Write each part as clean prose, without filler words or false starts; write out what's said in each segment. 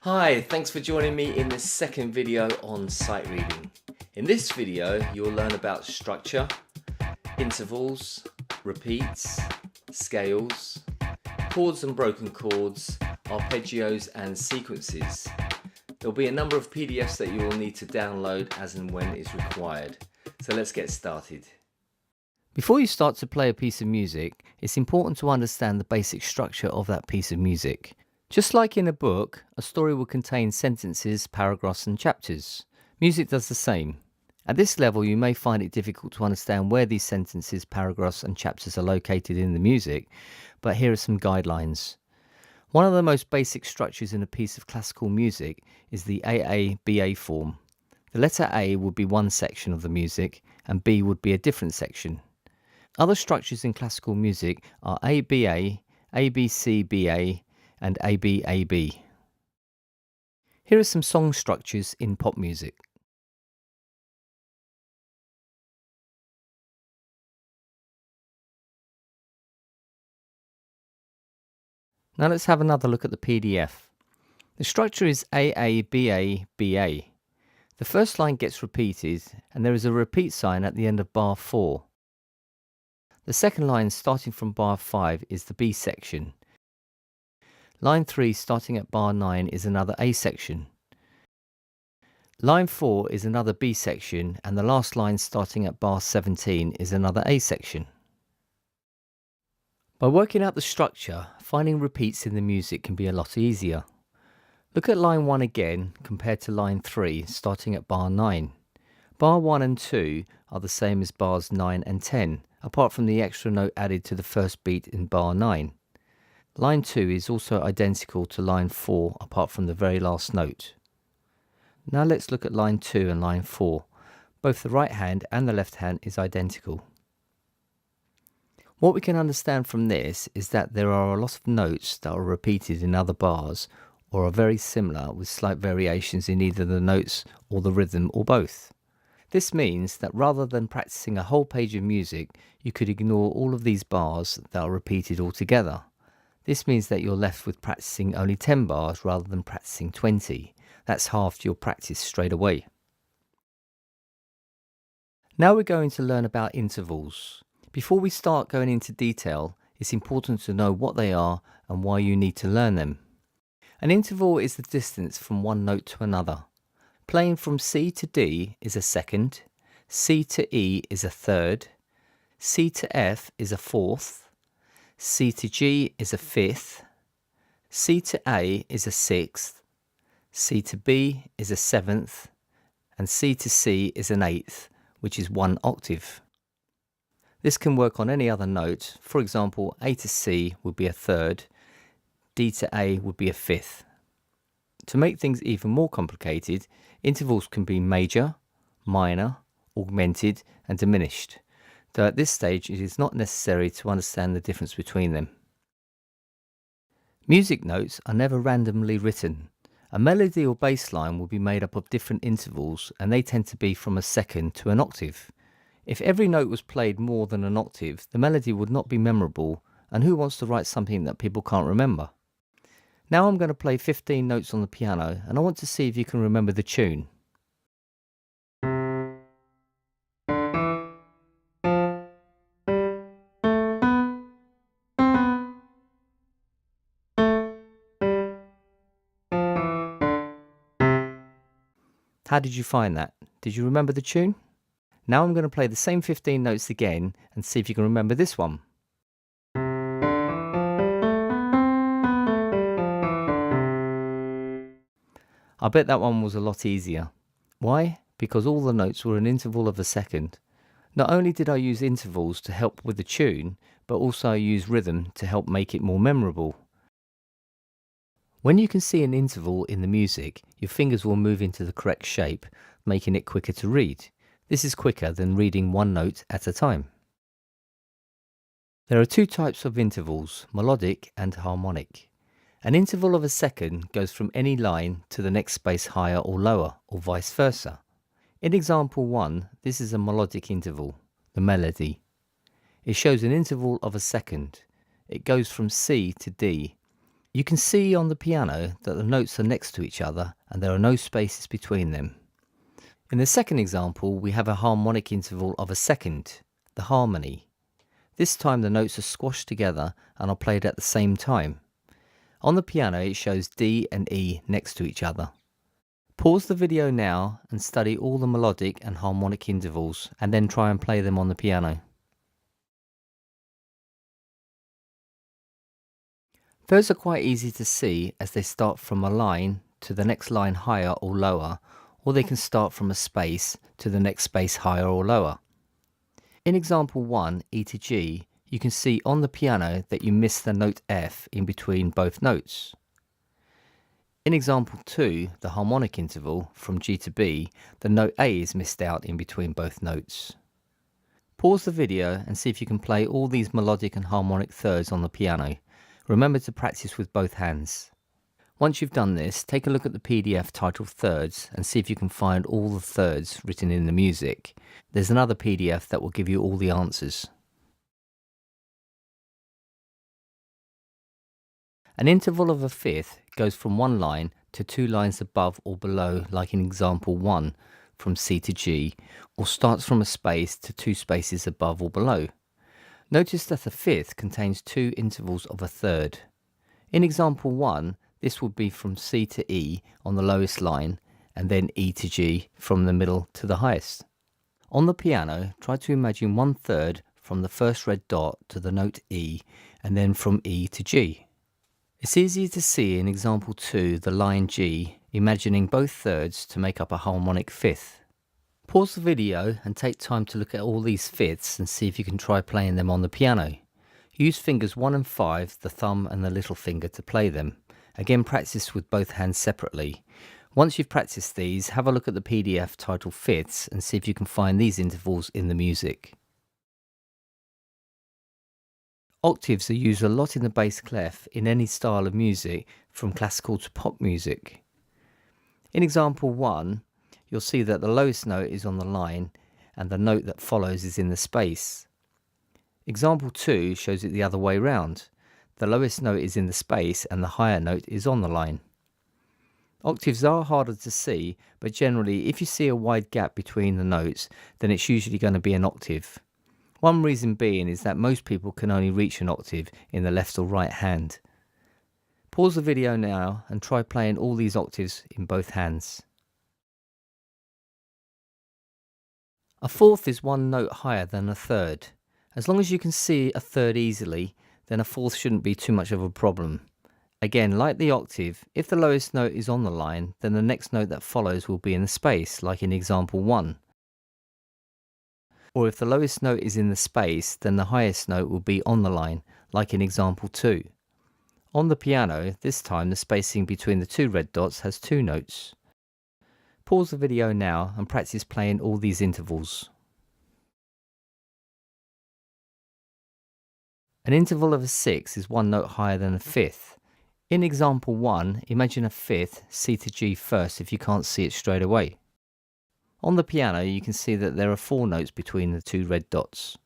Hi, thanks for joining me in the second video on sight reading. In this video, you'll learn about structure, intervals, repeats, scales, chords and broken chords, arpeggios and sequences. There'll be a number of PDFs that you will need to download as and when it's required. So let's get started. Before you start to play a piece of music, it's important to understand the basic structure of that piece of music. Just like in a book, a story will contain sentences, paragraphs and chapters. Music does the same. At this level, you may find it difficult to understand where these sentences, paragraphs and chapters are located in the music, but here are some guidelines. One of the most basic structures in a piece of classical music is the AA-BA form. The letter A would be one section of the music and B would be a different section. Other structures in classical music are ABA, ABC-BA, and ABAB. Here are some song structures in pop music. Now let's have another look at the PDF. The structure is AABABA. The first line gets repeated and there is a repeat sign at the end of bar 4. The second line starting from bar 5 is the B section. Line 3 starting at bar 9 is another A section. Line 4 is another B section and the last line starting at bar 17 is another A section. By working out the structure, finding repeats in the music can be a lot easier. Look at line 1 again compared to line 3 starting at bar 9. Bar 1 and 2 are the same as bars 9 and 10, apart from the extra note added to the first beat in bar 9. Line 2 is also identical to line 4 apart from the very last note. Now let's look at line 2 and line 4. Both the right hand and the left hand is identical. What we can understand from this is that there are a lot of notes that are repeated in other bars or are very similar with slight variations in either the notes or the rhythm or both. This means that rather than practicing a whole page of music, you could ignore all of these bars that are repeated altogether. This means that you're left with practicing only 10 bars rather than practicing 20. That's half your practice straight away. Now we're going to learn about intervals. Before we start going into detail, it's important to know what they are and why you need to learn them. An interval is the distance from one note to another. Playing from C to D is a second, C to E is a third, C to F is a fourth, C to G is a fifth, C to A is a sixth, C to B is a seventh, and C to C is an eighth, which is one octave. This can work on any other note. For example, A to C would be a third, D to A would be a fifth. To make things even more complicated, intervals can be major, minor, augmented, and diminished. Though at this stage it is not necessary to understand the difference between them. Music notes are never randomly written. A melody or bass line will be made up of different intervals and they tend to be from a second to an octave. If every note was played more than an octave, the melody would not be memorable, and who wants to write something that people can't remember? Now I'm going to play 15 notes on the piano and I want to see if you can remember the tune. How did you find that? Did you remember the tune? Now I'm going to play the same 15 notes again and see if you can remember this one. I bet that one was a lot easier. Why? Because all the notes were an interval of a second. Not only did I use intervals to help with the tune, but also I used rhythm to help make it more memorable. When you can see an interval in the music, your fingers will move into the correct shape, making it quicker to read. This is quicker than reading one note at a time. There are two types of intervals, melodic and harmonic. An interval of a second goes from any line to the next space higher or lower, or vice versa. In example 1, this is a melodic interval, the melody. It shows an interval of a second. It goes from C to D. You can see on the piano that the notes are next to each other and there are no spaces between them. In the second example, we have a harmonic interval of a second, the harmony. This time the notes are squashed together and are played at the same time. On the piano it shows D and E next to each other. Pause the video now and study all the melodic and harmonic intervals and then try and play them on the piano. Those are quite easy to see as they start from a line to the next line higher or lower, or they can start from a space to the next space higher or lower. In example 1, E to G, you can see on the piano that you miss the note F in between both notes. In example 2, the harmonic interval, from G to B, the note A is missed out in between both notes. Pause the video and see if you can play all these melodic and harmonic thirds on the piano. Remember to practice with both hands. Once you've done this, take a look at the PDF titled Thirds and see if you can find all the thirds written in the music. There's another PDF that will give you all the answers. An interval of a fifth goes from one line to two lines above or below, like in example 1, from C to G, or starts from a space to two spaces above or below. Notice that a fifth contains two intervals of a third. In example 1, this would be from C to E on the lowest line, and then E to G from the middle to the highest. On the piano, try to imagine one third from the first red dot to the note E, and then from E to G. It's easier to see in example 2, the line G, imagining both thirds to make up a harmonic fifth. Pause the video and take time to look at all these fifths and see if you can try playing them on the piano. Use fingers 1 and 5, the thumb and the little finger, to play them. Again, practice with both hands separately. Once you've practiced these, have a look at the PDF titled Fifths and see if you can find these intervals in the music. Octaves are used a lot in the bass clef in any style of music, from classical to pop music. In example 1, you'll see that the lowest note is on the line and the note that follows is in the space. Example 2 shows it the other way round. The lowest note is in the space and the higher note is on the line. Octaves are harder to see, but generally if you see a wide gap between the notes, then it's usually going to be an octave. One reason being is that most people can only reach an octave in the left or right hand. Pause the video now and try playing all these octaves in both hands. A fourth is one note higher than a third. As long as you can see a third easily, then a fourth shouldn't be too much of a problem. Again, like the octave, if the lowest note is on the line, then the next note that follows will be in the space, like in example 1. Or if the lowest note is in the space, then the highest note will be on the line, like in example 2. On the piano, this time the spacing between the two red dots has two notes. Pause the video now and practice playing all these intervals. An interval of a sixth is one note higher than a fifth. In example 1, imagine a fifth, C to G first if you can't see it straight away. On the piano, you can see that there are 4 notes between the two red dots.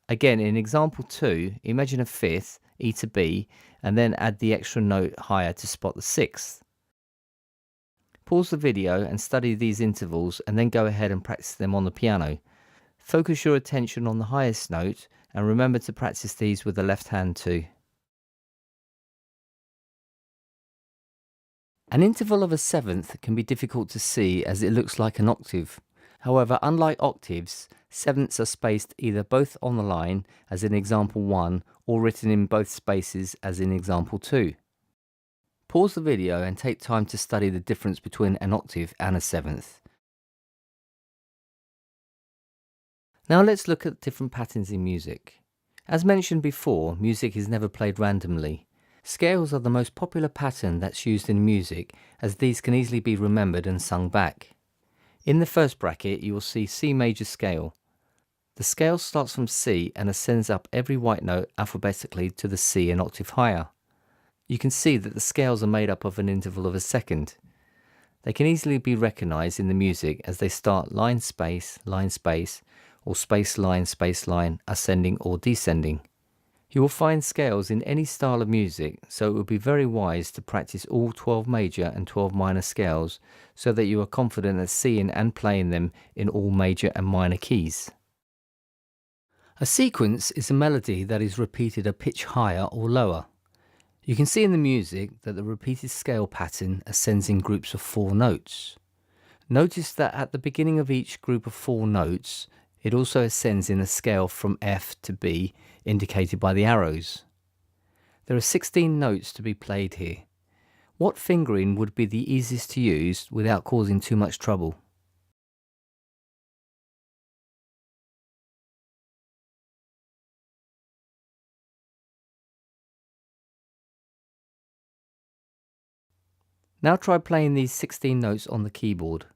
Again, in example 2, imagine a fifth, E to B, and then add the extra note higher to spot the sixth. Pause the video and study these intervals and then go ahead and practice them on the piano. Focus your attention on the highest note and remember to practice these with the left hand too. An interval of a seventh can be difficult to see as it looks like an octave. However, unlike octaves, sevenths are spaced either both on the line, as in example 1, or written in both spaces, as in example 2. Pause the video and take time to study the difference between an octave and a seventh. Now let's look at different patterns in music. As mentioned before, music is never played randomly. Scales are the most popular pattern that's used in music, as these can easily be remembered and sung back. In the first bracket you will see C major scale. The scale starts from C and ascends up every white note alphabetically to the C an octave higher. You can see that the scales are made up of an interval of a second. They can easily be recognised in the music as they start line space, or space line, ascending or descending. You will find scales in any style of music, so it would be very wise to practice all 12 major and 12 minor scales so that you are confident at seeing and playing them in all major and minor keys. A sequence is a melody that is repeated a pitch higher or lower. You can see in the music that the repeated scale pattern ascends in groups of 4 notes. Notice that at the beginning of each group of 4 notes, it also ascends in a scale from F to B, indicated by the arrows. There are 16 notes to be played here. What fingering would be the easiest to use without causing too much trouble? Now try playing these 16 notes on the keyboard.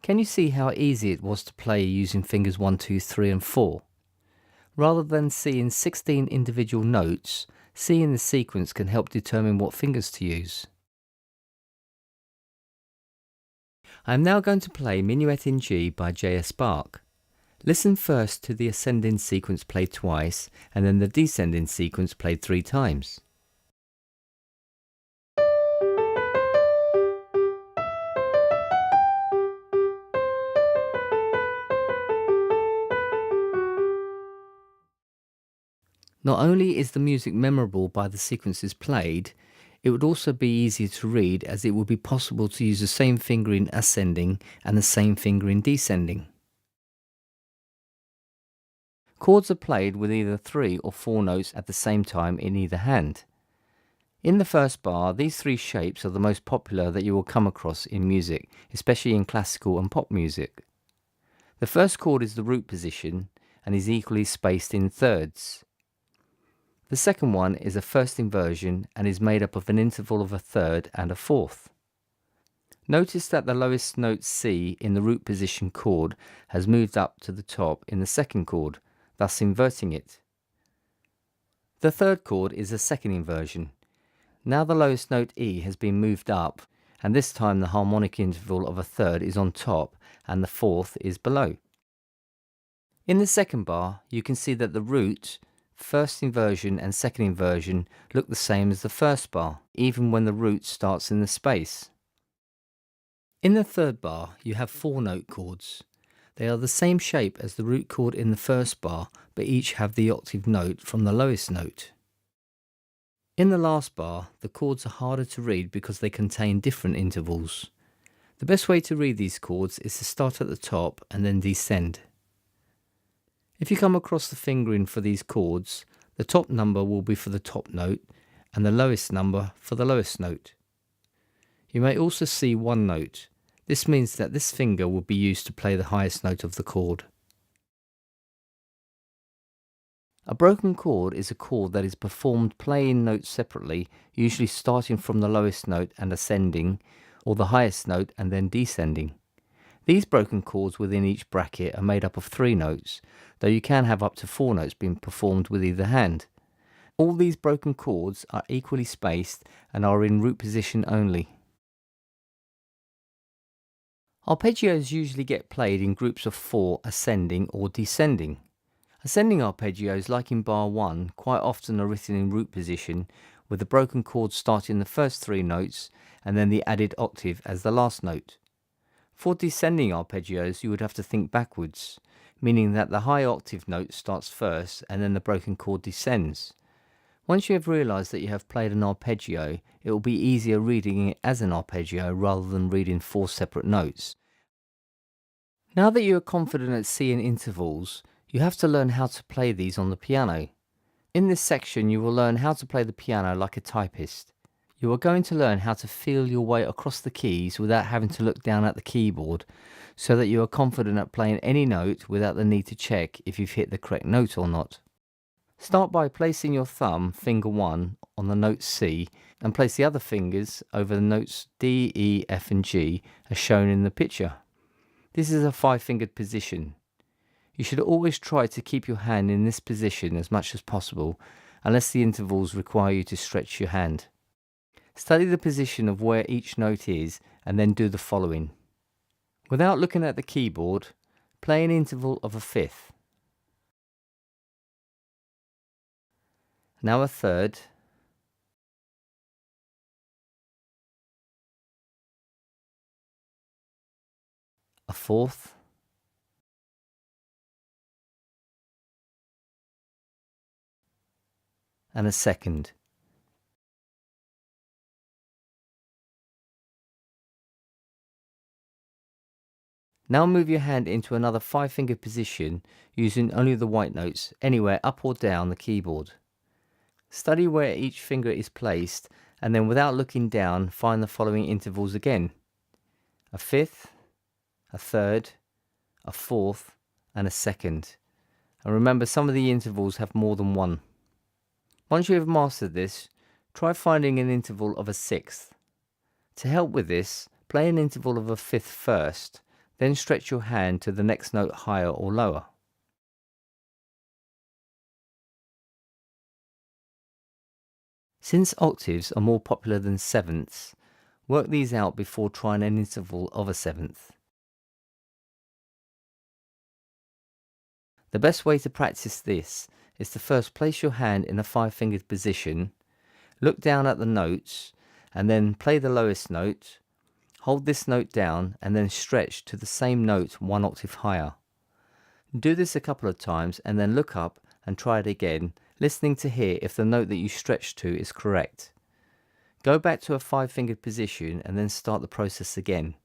Can you see how easy it was to play using fingers 1, 2, 3 and 4? Rather than seeing 16 individual notes, seeing the sequence can help determine what fingers to use. I am now going to play Minuet in G by J.S. Bach. Listen first to the ascending sequence played twice and then the descending sequence played 3 times. Not only is the music memorable by the sequences played, it would also be easier to read as it would be possible to use the same fingering ascending and the same fingering descending. Chords are played with either 3 or 4 notes at the same time in either hand. In the first bar, these 3 shapes are the most popular that you will come across in music, especially in classical and pop music. The first chord is the root position and is equally spaced in thirds. The second one is a first inversion and is made up of an interval of a third and a fourth. Notice that the lowest note C in the root position chord has moved up to the top in the second chord, thus inverting it. The third chord is a second inversion. Now the lowest note E has been moved up, and this time the harmonic interval of a third is on top and the fourth is below. In the second bar, you can see that the root, first inversion and second inversion look the same as the first bar, even when the root starts in the space. In the third bar, you have 4 note chords. They are the same shape as the root chord in the first bar, but each have the octave note from the lowest note. In the last bar, the chords are harder to read because they contain different intervals. The best way to read these chords is to start at the top and then descend. If you come across the fingering for these chords, the top number will be for the top note and the lowest number for the lowest note. You may also see 1 note. This means that this finger will be used to play the highest note of the chord. A broken chord is a chord that is performed playing notes separately, usually starting from the lowest note and ascending, or the highest note and then descending. These broken chords within each bracket are made up of 3 notes, though you can have up to 4 notes being performed with either hand. All these broken chords are equally spaced and are in root position only. Arpeggios usually get played in groups of 4 ascending or descending. Ascending arpeggios, like in bar 1, quite often are written in root position, with the broken chord starting the first 3 notes and then the added octave as the last note. For descending arpeggios, you would have to think backwards, meaning that the high octave note starts first and then the broken chord descends. Once you have realized that you have played an arpeggio, it will be easier reading it as an arpeggio rather than reading 4 separate notes. Now that you are confident at seeing intervals, you have to learn how to play these on the piano. In this section, you will learn how to play the piano like a typist. You are going to learn how to feel your way across the keys without having to look down at the keyboard, so that you are confident at playing any note without the need to check if you've hit the correct note or not. Start by placing your thumb, finger 1, on the note C and place the other fingers over the notes D, E, F and G as shown in the picture. This is a 5-fingered position. You should always try to keep your hand in this position as much as possible, unless the intervals require you to stretch your hand. Study the position of where each note is and then do the following. Without looking at the keyboard, play an interval of a fifth. Now a third. A fourth. And a second. Now move your hand into another 5-fingered position using only the white notes, anywhere up or down the keyboard. Study where each finger is placed and then without looking down find the following intervals again. A fifth, a third, a fourth and a second. And remember, some of the intervals have more than one. Once you have mastered this, try finding an interval of a sixth. To help with this, play an interval of a fifth first, then stretch your hand to the next note higher or lower. Since octaves are more popular than sevenths, work these out before trying an interval of a seventh. The best way to practice this is to first place your hand in a 5-fingered position, look down at the notes, and then play the lowest note. Hold this note down and then stretch to the same note 1 octave higher. Do this a couple of times and then look up and try it again, listening to hear if the note that you stretch to is correct. Go back to a 5-fingered position and then start the process again.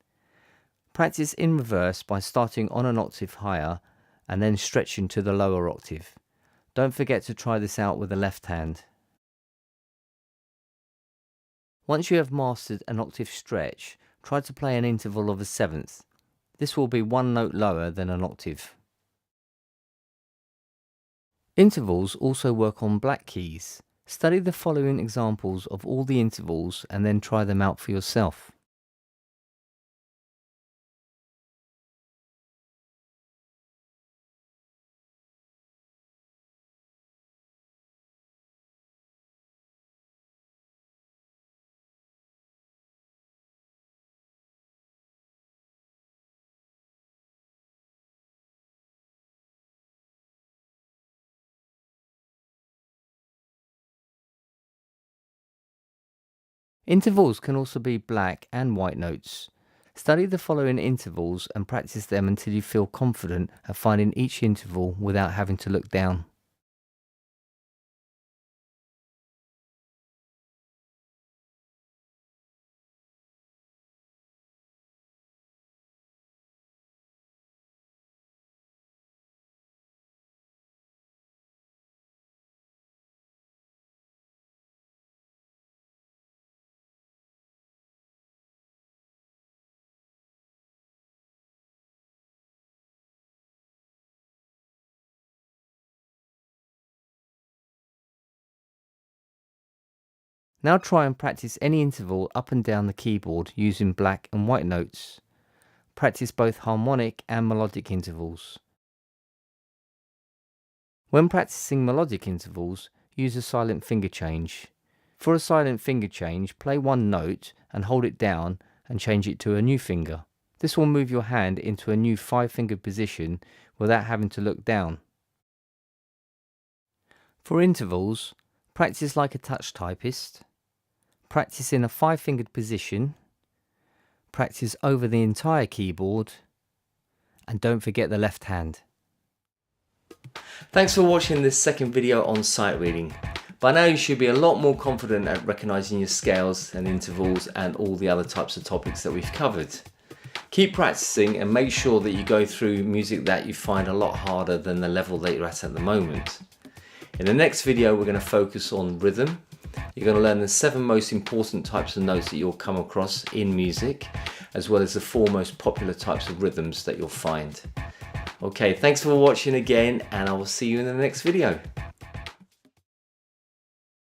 Practice in reverse by starting on an octave higher and then stretching to the lower octave. Don't forget to try this out with the left hand. Once you have mastered an octave stretch, try to play an interval of a seventh. This will be 1 note lower than an octave. Intervals also work on black keys. Study the following examples of all the intervals and then try them out for yourself. Intervals can also be black and white notes. Study the following intervals and practice them until you feel confident at finding each interval without having to look down. Now try and practice any interval up and down the keyboard using black and white notes. Practice both harmonic and melodic intervals. When practicing melodic intervals, use a silent finger change. For a silent finger change, play 1 note and hold it down and change it to a new finger. This will move your hand into a new 5-fingered position without having to look down. For intervals, practice like a touch typist. Practice in a 5-fingered position, practice over the entire keyboard, and don't forget the left hand. Thanks for watching this second video on sight reading. By now you should be a lot more confident at recognizing your scales and intervals and all the other types of topics that we've covered. Keep practicing and make sure that you go through music that you find a lot harder than the level that you're at the moment. In the next video we're going to focus on rhythm. You're going to learn the 7 most important types of notes that you'll come across in music, as well as the 4 most popular types of rhythms that you'll find. Okay, thanks for watching again, and I will see you in the next video.